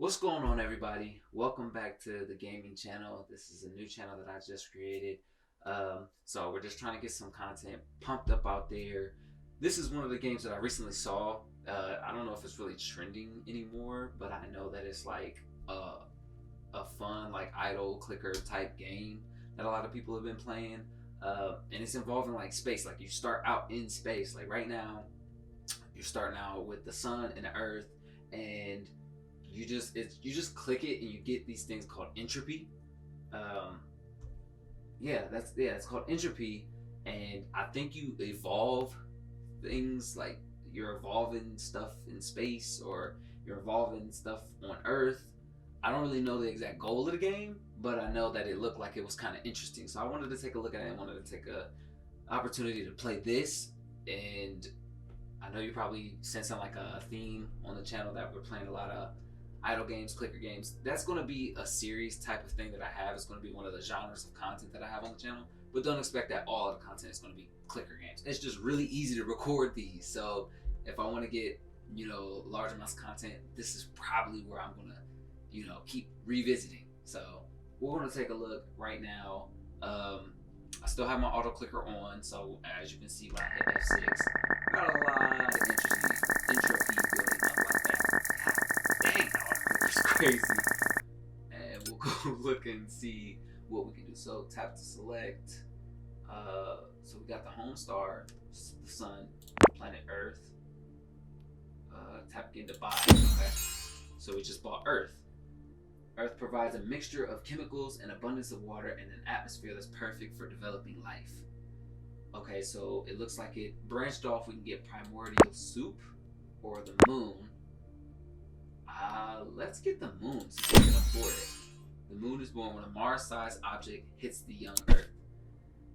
What's going on, everybody? Welcome back to the gaming channel. This is a new channel that I just created. So we're just trying to get some content pumped up out there. This is one of the games that I recently saw. I don't know if it's really trending anymore, but I know that it's like a fun, like idle clicker type game that a lot of people have been playing. And it's involving like space. Like you start out in space. Like right now, you're starting out with the sun and the earth, and you just click it and you get these things called entropy. It's called entropy, and I think you evolve things, like you're evolving stuff in space or you're evolving stuff on Earth. I don't really know the exact goal of the game, but I know that it looked like it was kind of interesting, so I wanted to take a look at it and wanted to take a opportunity to play this. And I know you're probably sensing like a theme on the channel that we're playing a lot of idle games, clicker games. That's going to be a series type of thing that I have. It's going to be one of the genres of content that I have on the channel. But don't expect that all of the content is going to be clicker games. It's just really easy to record these. So if I want to get, large amounts of content, this is probably where I'm going to, keep revisiting. So we're going to take a look right now. I still have my auto clicker on. So as you can see, when I hit F6, got a lot of entropy building up like that. God dang, that auto clicker's crazy. And we'll go look and see what we can do. So tap to select. So we got the home star, the sun, planet Earth. Tap again to buy. Okay. So we just bought Earth. Earth provides a mixture of chemicals and abundance of water and an atmosphere that's perfect for developing life. Okay, so it looks like it branched off. We can get primordial soup or the moon. Let's get the moon since we can afford it. The moon is born when a Mars-sized object hits the young Earth.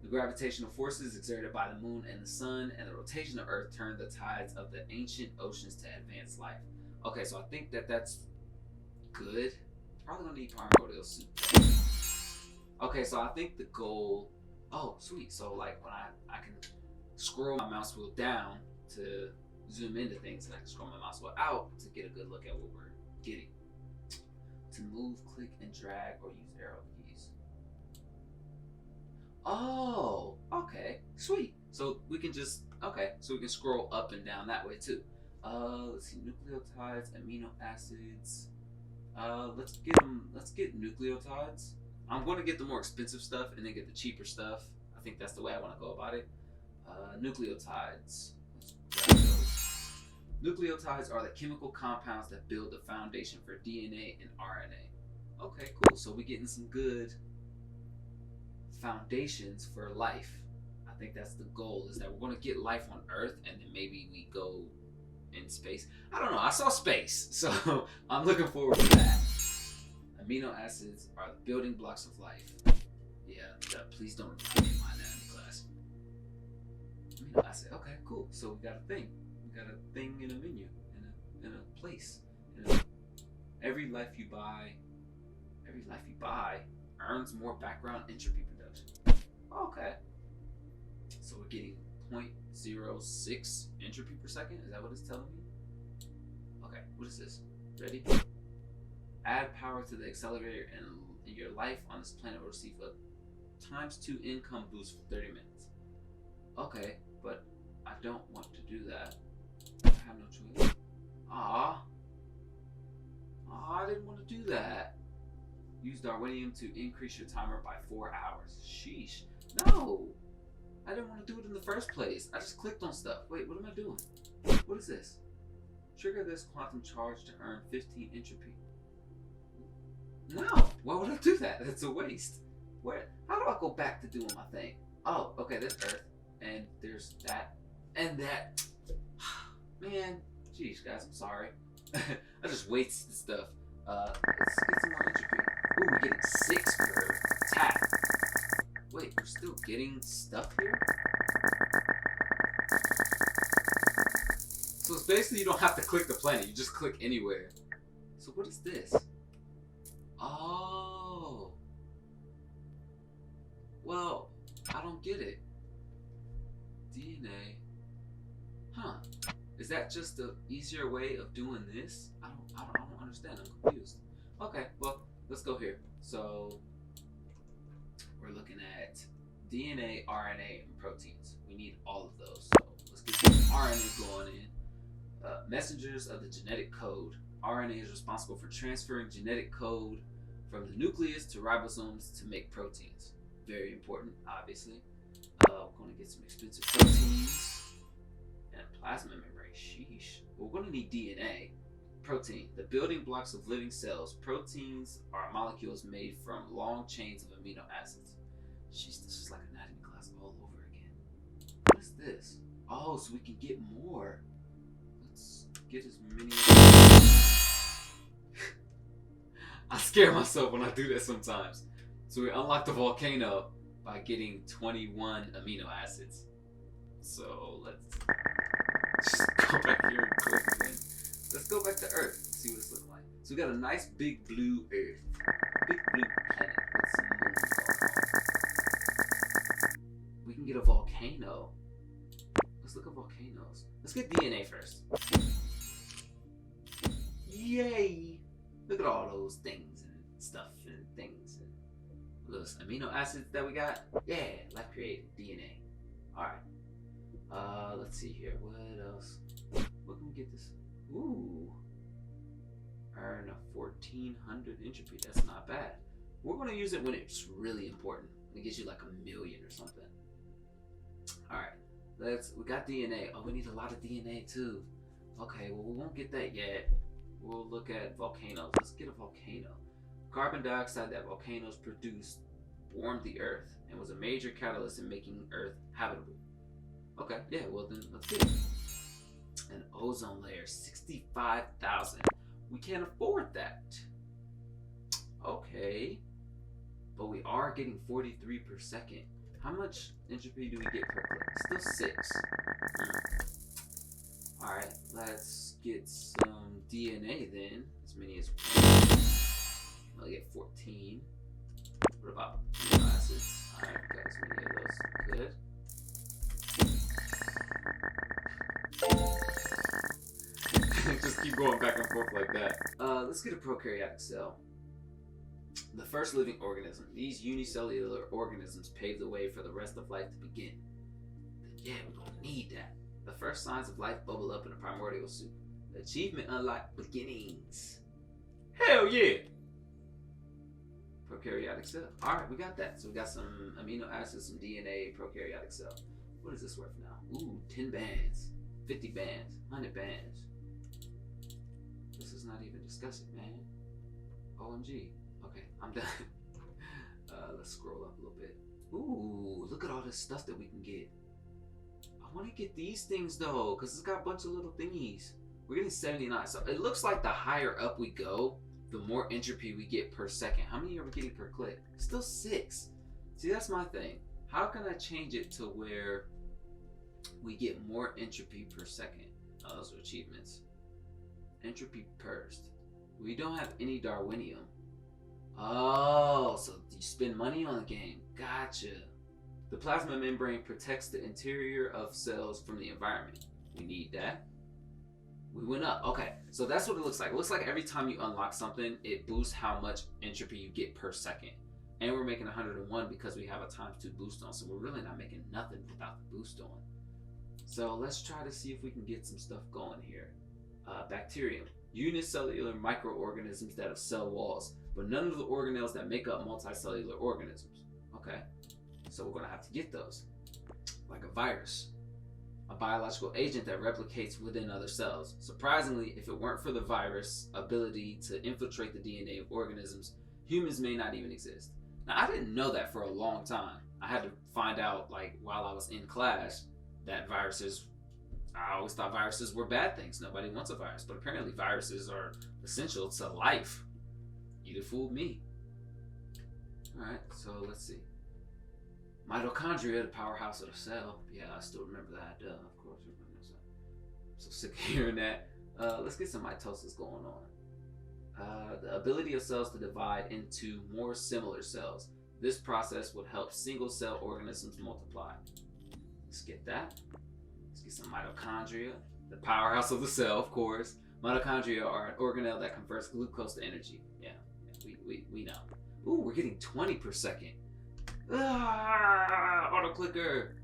The gravitational forces exerted by the moon and the sun and the rotation of Earth turn the tides of the ancient oceans to advance life. Okay, so I think that's good. Probably gonna need primordial soup. Okay, so I think the goal. Oh, sweet. So like when I can scroll my mouse wheel down to zoom into things, and I can scroll my mouse wheel out to get a good look at what we're getting. To move, click and drag or use arrow keys. Oh, okay, sweet. So we can so we can scroll up and down that way too. Let's see, nucleotides, amino acids. Let's get nucleotides. I'm going to get the more expensive stuff and then get the cheaper stuff. I think that's the way I want to go about it. Nucleotides. Let's grab those. Nucleotides are the chemical compounds that build the foundation for DNA and RNA. Okay, cool. So we're getting some good foundations for life. I think that's the goal, is that we're going to get life on Earth and then maybe we go in space. I don't know. I saw space, so I'm looking forward to that. Amino acids are the building blocks of life. Yeah, please don't remind me of my anatomy class. Amino acid. Okay, cool. So we got a thing. We got a thing in a menu, in a place. Every life you buy earns more background entropy production. Okay. So we're getting 0.06 entropy per second. Is that what it's telling me? Okay, what is this? Ready? Add power to the accelerator and your life on this planet will receive a ×2 income boost for 30 minutes. Okay, but I don't want to do that. I have no choice. I didn't want to do that. Use Darwinium to increase your timer by 4 hours. Sheesh. No! I didn't want to do it in the first place. I just clicked on stuff. Wait, what am I doing? What is this? Trigger this quantum charge to earn 15 entropy. No! Why would I do that? That's a waste. Where? How do I go back to doing my thing? Oh, okay, there's Earth. And there's that. And that. Man, jeez, guys, I'm sorry. I just wasted stuff. Let's get some more entropy. Ooh, we're getting 6 for tap. Wait, we're still getting stuff here? So it's basically you don't have to click the planet, you just click anywhere. So what is this? Oh. Well, I don't get it. DNA. Huh. Is that just an easier way of doing this? I don't understand. I'm confused. Okay, well, let's go here. So we're looking at DNA, RNA, and proteins. We need all of those. So let's get some RNA going in. Messengers of the genetic code. RNA is responsible for transferring genetic code from the nucleus to ribosomes to make proteins. Very important, obviously. We're going to get some expensive proteins and a plasma membrane. Sheesh. We're going to need DNA. Protein, the building blocks of living cells. Proteins are molecules made from long chains of amino acids. Jeez, this is like anatomy class all over again. What is this? Oh, so we can get more. Let's get as many. I scare myself when I do that sometimes. So we unlock the volcano by getting 21 amino acids. So let's just go back here and click again. Let's go back to Earth and see what it's looking like. So we got a nice big blue Earth. Big blue planet with some moons going on. We can get a volcano. Let's look at volcanoes. Let's get DNA first. Yay! Look at all those things and stuff and things and those amino acids that we got. Yeah, life created DNA. Alright. Let's see here. What else? What can we get this? Ooh. Earn a 1400 entropy. That's not bad. We're going to use it when it's really important. It gives you like 1,000,000 or something. Alright. We got DNA. Oh, we need a lot of DNA too. Okay, well, we won't get that yet. We'll look at volcanoes. Let's get a volcano. Carbon dioxide that volcanoes produced warmed the Earth and was a major catalyst in making Earth habitable. Okay, yeah, well then let's get it. An ozone layer, 65,000. We can't afford that. Okay. But we are getting 43 per second. How much entropy do we get per click? Still 6. Alright, let's get some DNA then. As many as we can. I'll get 14. What about amino acids? Alright, got as many of those. Good. Just keep going back and forth like that. Let's get a prokaryotic cell. The first living organism. These unicellular organisms pave the way for the rest of life to begin. Yeah, we're gonna need that. The first signs of life bubble up in a primordial soup. Achievement unlocked beginnings. Hell yeah! Prokaryotic cell. Alright, we got that. So we got some amino acids, some DNA, prokaryotic cell. What is this worth now? Ooh, 10 bands, 50 bands, 100 bands. This is not even discussing, man. OMG. Okay, I'm done. Let's scroll up a little bit. Ooh, look at all this stuff that we can get. I want to get these things though, because it's got a bunch of little thingies. We're getting 79. So it looks like the higher up we go, the more entropy we get per second. How many are we getting per click? Still 6. See, that's my thing. How can I change it to where we get more entropy per second? Oh, those are achievements. Entropy burst. We don't have any Darwinium. Oh, so you spend money on the game. Gotcha. The plasma membrane protects the interior of cells from the environment. We need that. We went up. Okay, so that's what it looks like. It looks like every time you unlock something, it boosts how much entropy you get per second. And we're making 101 because we have a ×2 boost on, so we're really not making nothing without the boost on. So let's try to see if we can get some stuff going here. Bacterium. Unicellular microorganisms that have cell walls, but none of the organelles that make up multicellular organisms. Okay, so we're gonna have to get those. Like a virus. A biological agent that replicates within other cells. Surprisingly, if it weren't for the virus' ability to infiltrate the DNA of organisms, humans may not even exist. Now, I didn't know that for a long time. I had to find out, like, while I was in class, that I always thought viruses were bad things. Nobody wants a virus, but apparently viruses are essential to life. You'd have fooled me. Alright, so let's see. Mitochondria, the powerhouse of the cell. Yeah, I still remember that. Of course, everybody knows that. I'm so sick of hearing that. Let's get some mitosis going on. The ability of cells to divide into more similar cells. This process would help single cell organisms multiply. Let's get that. Let's get some mitochondria. The powerhouse of the cell, of course. Mitochondria are an organelle that converts glucose to energy. Yeah, we know. Ooh, we're getting 20 per second. Auto clicker.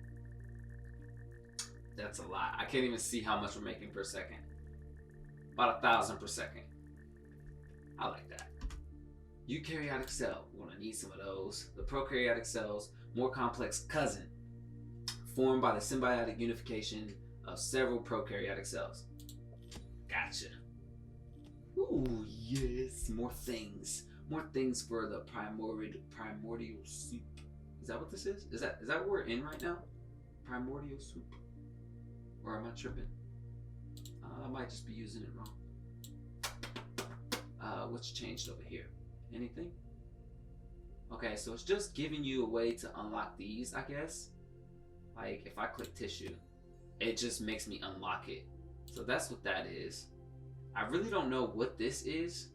That's a lot. I can't even see how much we're making per second. About 1,000 per second. I like that. Eukaryotic cell. We're gonna need some of those. The prokaryotic cell's more complex cousin, formed by the symbiotic unification of several prokaryotic cells. Gotcha. Ooh, yes. More things. More things for the primordial soup. Is that what this is? Is that what we're in right now? Primordial soup? Or am I tripping? I might just be using it wrong. What's changed over here? Anything? Okay, so it's just giving you a way to unlock these, I guess. Like, if I click tissue, it just makes me unlock it. So that's what that is. I really don't know what this is.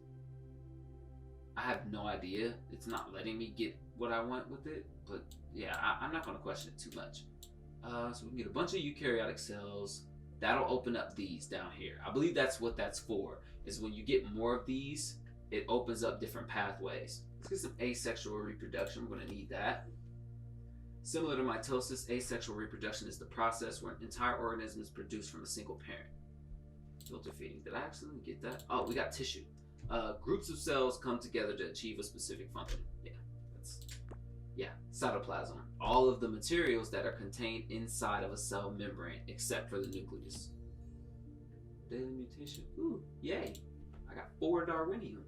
I have no idea. It's not letting me get what I want with it. But yeah, I'm not going to question it too much. So we can get a bunch of eukaryotic cells. That'll open up these down here. I believe that's what that's for. Is when you get more of these, it opens up different pathways. Let's get some asexual reproduction. We're going to need that. Similar to mitosis, asexual reproduction is the process where an entire organism is produced from a single parent. Filter feeding. Did I accidentally get that? Oh, we got tissue. Groups of cells come together to achieve a specific function. Yeah, cytoplasm. All of the materials that are contained inside of a cell membrane, except for the nucleus. Daily mutation. Ooh, yay! I got 4 Darwinium.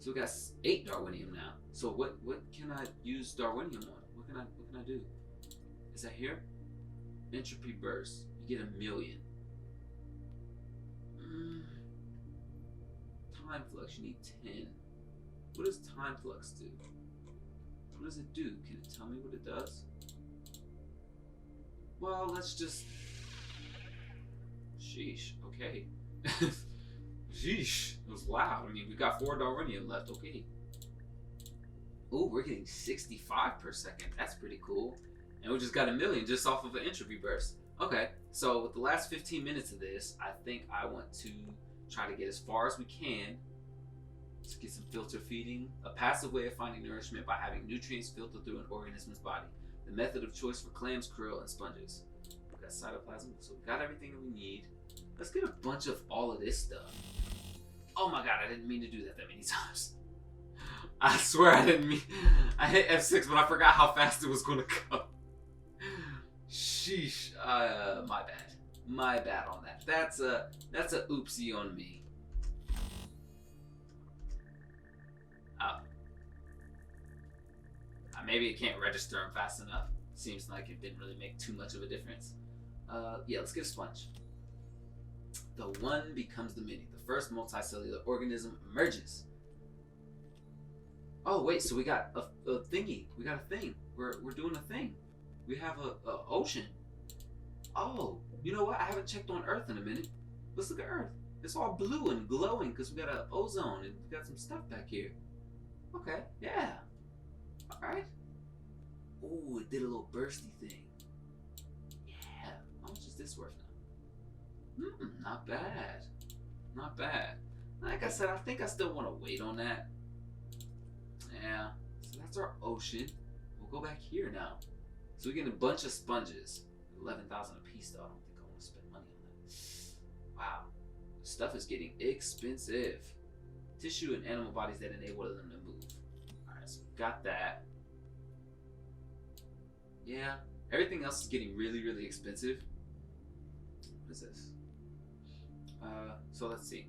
So we got 8 Darwinium now. So what can I use Darwinium on? What can I do? Is that here? Entropy burst. You get 1,000,000. Time flux. You need 10. What does time flux do? What does it do? Can it tell me what it does? Well, let's just... Sheesh. Okay. Sheesh. It was loud. I mean, we got 4 Darwinium left. Okay. Ooh, we're getting 65 per second. That's pretty cool. And we just got 1,000,000 just off of an entropy burst. Okay. So with the last 15 minutes of this, I think I want to try to get as far as we can. Let's get some filter feeding. A passive way of finding nourishment by having nutrients filtered through an organism's body. The method of choice for clams, krill, and sponges. We got cytoplasm, so we got everything that we need. Let's get a bunch of all of this stuff. Oh my god, I didn't mean to do that many times. I swear I didn't mean... I hit F6, but I forgot how fast it was going to go. Sheesh. My bad. My bad on that. That's a oopsie on me. Maybe it can't register them fast enough. Seems like it didn't really make too much of a difference. Yeah, let's get a sponge. The one becomes the many. The first multicellular organism emerges. Oh wait, so we got a thingy. We got a thing. We're doing a thing. We have a ocean. Oh, you know what? I haven't checked on Earth in a minute. Let's look at Earth. It's all blue and glowing because we got an ozone and we got some stuff back here. Okay, yeah. All right. Ooh, it did a little bursty thing. Yeah. How much is this worth now? Not bad. Not bad. Like I said, I think I still want to wait on that. Yeah. So that's our ocean. We'll go back here now. So we get a bunch of sponges. 11,000 a piece though. I don't think I want to spend money on that. Wow. This stuff is getting expensive. Tissue and animal bodies that enable them to move. Alright, so we got that. Yeah. Everything else is getting really, really expensive. What is this? So let's see.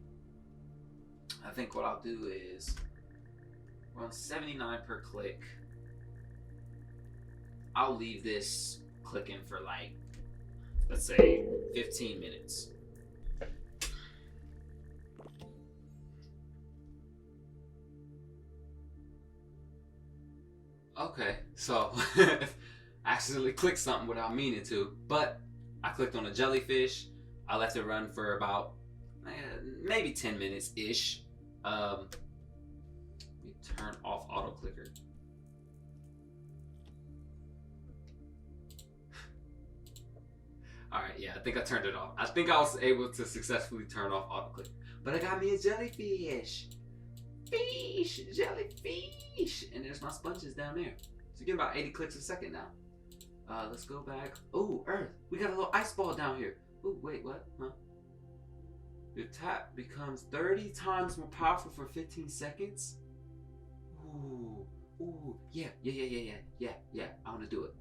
I think what I'll do is we're on 79 per click. I'll leave this clicking for like, let's say 15 minutes. Okay, so I accidentally clicked something without meaning to, but I clicked on a jellyfish. I left it run for about maybe 10 minutes ish. Let me turn off auto clicker. All right, yeah, I think I turned it off. I think I was able to successfully turn off auto clicker. But I got me a jellyfish. Fish, jellyfish. And there's my sponges down there. So you get about 80 clicks a second now. Let's go back. Oh, Earth. We got a little ice ball down here. Oh, wait, what? Huh? Your tap becomes 30 times more powerful for 15 seconds. Ooh, yeah. I want to do it.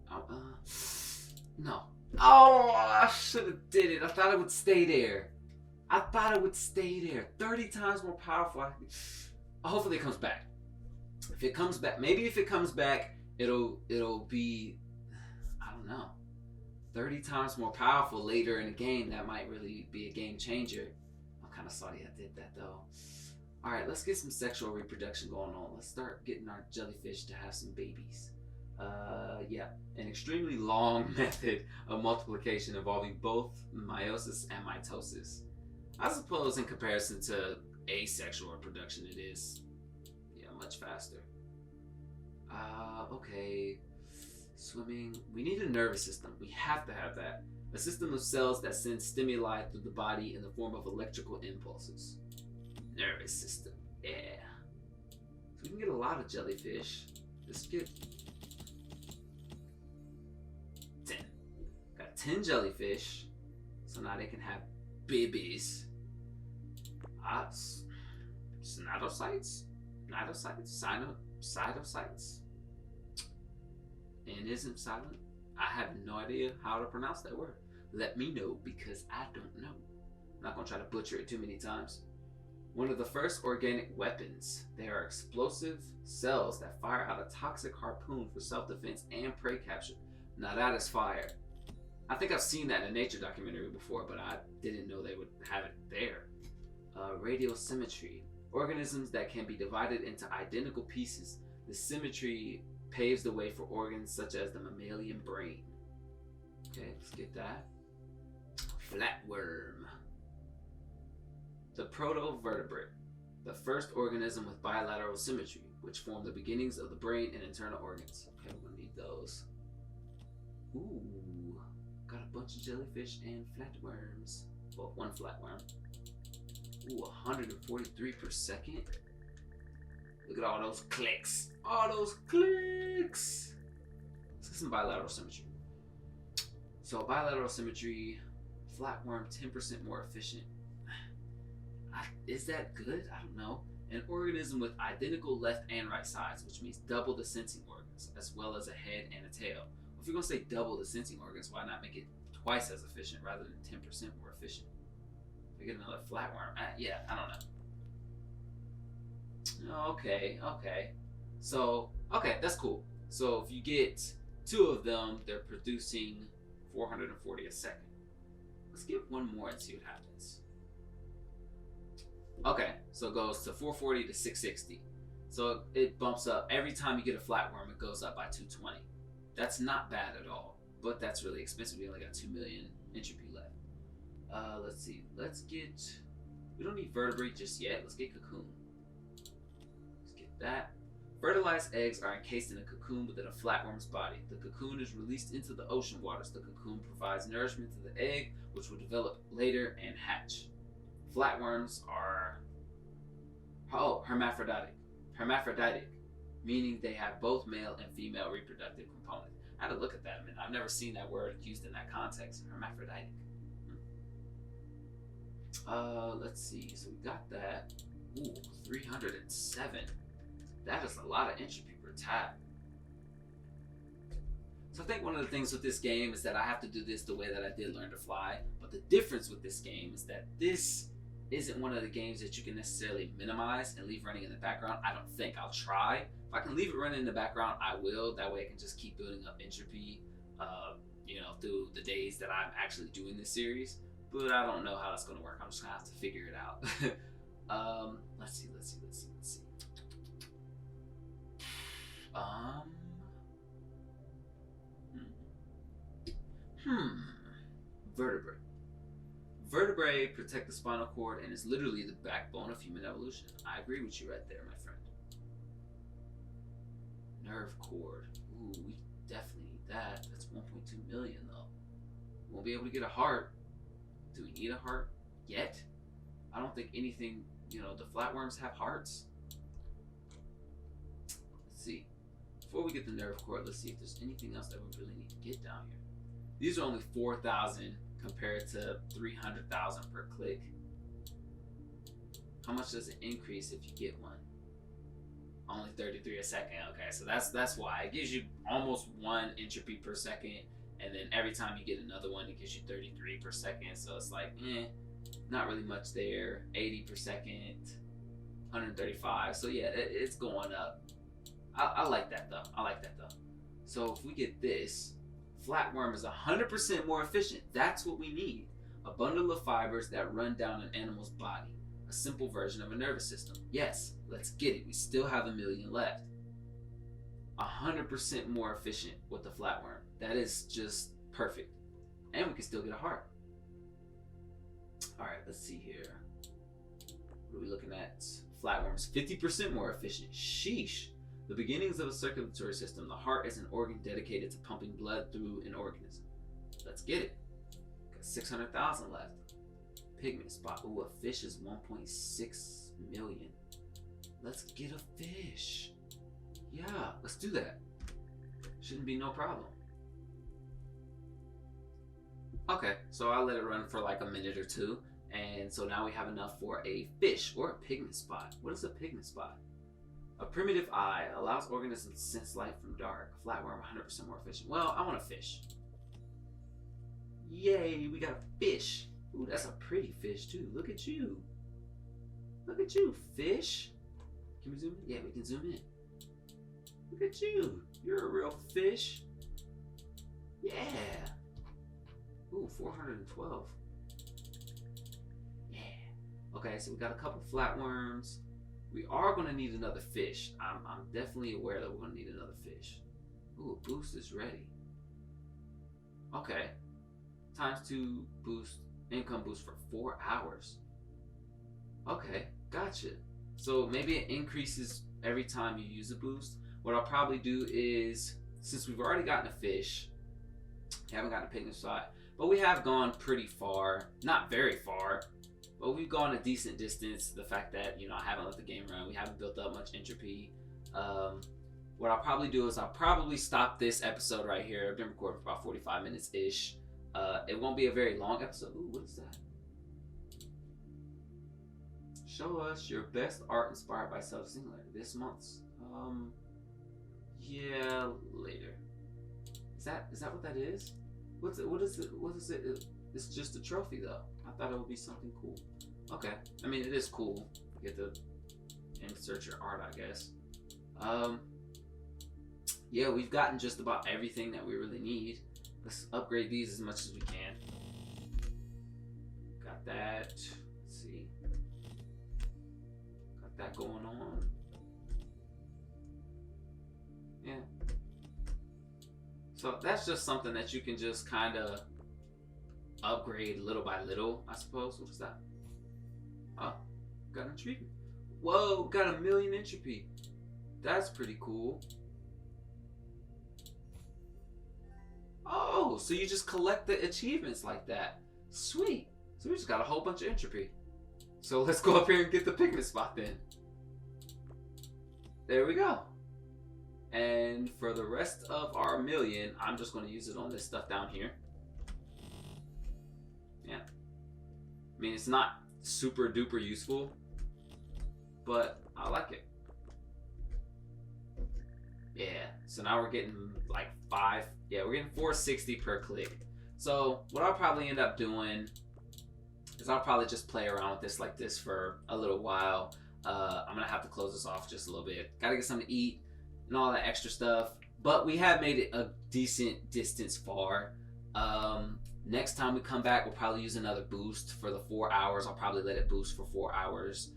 No. Oh, I should have did it. I thought it would stay there. 30 times more powerful. Hopefully it comes back. If it comes back, maybe if it comes back, it'll be, I don't know, 30 times more powerful later in the game. That might really be a game changer. I'm kind of sorry I did that though. All right, let's get some sexual reproduction going on. Let's start getting our jellyfish to have some babies. Yeah, an extremely long method of multiplication involving both meiosis and mitosis. I suppose in comparison to asexual reproduction, it is, yeah, much faster. Okay. Swimming. We need a nervous system. We have to have that. A system of cells that send stimuli through the body in the form of electrical impulses. Nervous system. Yeah. So we can get a lot of jellyfish. Let's get 10. Got 10 jellyfish. So now they can have babies. Cytocytes? Cytocytes? And isn't silent? I have no idea how to pronounce that word. Let me know because I don't know. I'm not going to try to butcher it too many times. One of the first organic weapons. They are explosive cells that fire out a toxic harpoon for self-defense and prey capture. Now that is fire. I think I've seen that in a nature documentary before, but I didn't know they would have it there. Radial Symmetry. Organisms that can be divided into identical pieces. The symmetry paves the way for organs such as the mammalian brain. Okay, let's get that. Flatworm. The protovertebrate. The first organism with bilateral symmetry, which form the beginnings of the brain and internal organs. Okay, we're gonna need those. Ooh, got a bunch of jellyfish and flatworms. Well, one flatworm. Ooh, 143 per second. Look at all those clicks. All those clicks. Let's get some bilateral symmetry. So bilateral symmetry, flatworm 10% more efficient. Is that good? I don't know. An organism with identical left and right sides, which means double the sensing organs, as well as a head and a tail. If you're going to say double the sensing organs, why not make it twice as efficient rather than 10% more efficient? We get another flatworm. Yeah, I don't know. Okay. So, okay, that's cool. So if you get 2 of them, they're producing 440 a second. Let's get one more and see what happens. Okay, so it goes to 440 to 660. So it bumps up. Every time you get a flatworm, it goes up by 220. That's not bad at all, but that's really expensive. We only got 2 million entropy left. Let's see. Let's get... We don't need vertebrate just yet. Let's get cocoon. Let's get that. Fertilized eggs are encased in a cocoon within a flatworm's body. The cocoon is released into the ocean waters. The cocoon provides nourishment to the egg, which will develop later and hatch. Flatworms are hermaphroditic, meaning they have both male and female reproductive components. I had to look at that a minute. I've never seen that word used in that context. Hermaphroditic. Let's see. So we got that. Ooh, 307. That is a lot of entropy per tap. So I think one of the things with this game is that I have to do this the way that I did Learn to Fly. But the difference with this game is that this isn't one of the games that you can necessarily minimize and leave running in the background. I don't think. I'll try. If I can leave it running in the background, I will. That way I can just keep building up entropy, through the days that I'm actually doing this series. But I don't know how that's going to work. I'm just going to have to figure it out. Let's see. Vertebrae. Vertebrae protect the spinal cord and is literally the backbone of human evolution. I agree with you right there, my friend. Nerve cord. Ooh, we definitely need that. That's 1.2 million though. Won't be able to get a heart. Do we need a heart yet? I don't think anything, you know, the flatworms have hearts. Let's see. Before we get the nerve core, let's see if there's anything else that we really need to get down here. These are only 4,000 compared to 300,000 per click. How much does it increase if you get one? Only 33 a second. Okay, so that's why. It gives you almost 1 entropy per second, and then every time you get another one, it gives you 33 per second. So it's like, not really much there. 80 per second, 135. So yeah, it's going up. I like that though. I like that though. So if we get this, flatworm is 100% more efficient. That's what we need. A bundle of fibers that run down an animal's body. A simple version of a nervous system. Yes, let's get it. We still have 1 million left. 100% more efficient with the flatworm. That is just perfect. And we can still get a heart. Alright, let's see here. What are we looking at? Flatworms, 50% more efficient. Sheesh. The beginnings of a circulatory system. The heart is an organ dedicated to pumping blood through an organism. Let's get it. Got 600,000 left. Pigment spot. Ooh, a fish is 1.6 million. Let's get a fish. Yeah, let's do that. Shouldn't be no problem. Okay, so I'll let it run for like a minute or two. And so now we have enough for a fish or a pigment spot. What is a pigment spot? A primitive eye allows organisms to sense light from dark. Flatworm, 100% more efficient. Well, I want a fish. Yay, we got a fish. Ooh, that's a pretty fish too. Look at you. Look at you, fish. Can we zoom in? Yeah, we can zoom in. Look at you. You're a real fish. Yeah. Ooh, 412. Yeah. Okay, so we got a couple flatworms. We are going to need another fish. I'm definitely aware that we're going to need another fish. Ooh, a boost is ready. Okay. ×2 boost, income boost for 4 hours. Okay, gotcha. So maybe it increases every time you use a boost. What I'll probably do is, since we've already gotten a fish, haven't gotten a pigment spot, but we have gone pretty far. Not very far, but we've gone a decent distance. The fact that, you know, I haven't let the game run, we haven't built up much entropy. What I'll probably do is I'll probably stop this episode right here. I've been recording for about 45 minutes-ish. It won't be a very long episode. Ooh, what is that? Show us your best art inspired by Singularity this month's. Yeah, later. Is that what that is? What is it? It's just a trophy though. I thought it would be something cool. Okay. I mean, it is cool. You get to insert your art, I guess. Yeah, we've gotten just about everything that we really need. Let's upgrade these as much as we can. Got that. Let's see. Got that going on. Yeah. So that's just something that you can just kind of upgrade little by little, I suppose. What is that? Oh, got an achievement. Whoa, got 1 million entropy. That's pretty cool. Oh, so you just collect the achievements like that. Sweet. So we just got a whole bunch of entropy. So let's go up here and get the pigment spot then. There we go. And for the rest of our 1 million, I'm just going to use it on this stuff down here. Yeah. I mean, it's not super duper useful, but I like it. Yeah, so now we're getting like 5. Yeah, we're getting 460 per click. So what I'll probably end up doing is I'll probably just play around with this like this for a little while. I'm gonna have to close this off just a little bit. Gotta get something to eat and all that extra stuff. But we have made it a decent distance far. Next time we come back, we'll probably use another boost for the 4 hours. I'll probably let it boost for 4 hours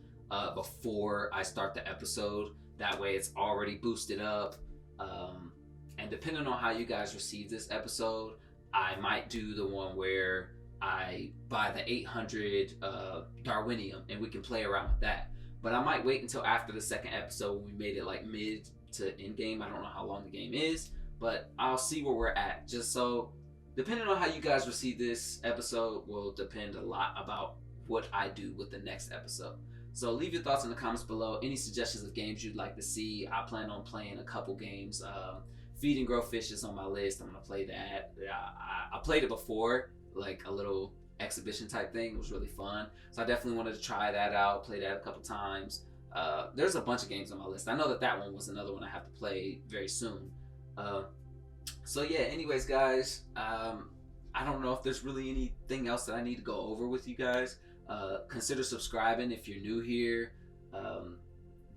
before I start the episode. That way it's already boosted up. And depending on how you guys receive this episode, I might do the one where I buy the 800 Darwinium and we can play around with that. But I might wait until after the second episode when we made it like mid to end game. I don't know how long the game is, but I'll see where we're at. Just so, depending on how you guys receive this episode will depend a lot about what I do with the next episode. So leave your thoughts in the comments below. Any suggestions of games you'd like to see. I plan on playing a couple games. Feed and Grow Fish is on my list. I'm gonna play that. I played it before, like a little exhibition type thing. It was really fun. So I definitely wanted to try that out. Play that a couple times. There's a bunch of games on my list. I know that one was another one I have to play very soon. So yeah, anyways guys, I don't know if there's really anything else that I need to go over with you guys. Consider subscribing if you're new here.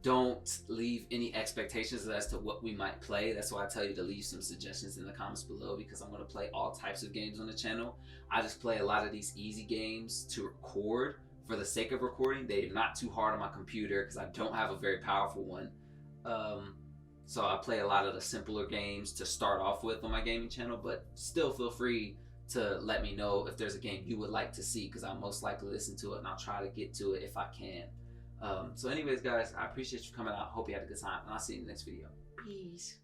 Don't leave any expectations as to what we might play. That's why I tell you to leave some suggestions in the comments below, because I'm going to play all types of games on the channel. I just play a lot of these easy games to record for the sake of recording. They're not too hard on my computer because I don't have a very powerful one. So I play a lot of the simpler games to start off with on my gaming channel, but still feel free to let me know if there's a game you would like to see, because I'll most likely listen to it and I'll try to get to it if I can. So anyways guys, I appreciate you coming out. Hope you had a good time, and I'll see you in the next video. Peace.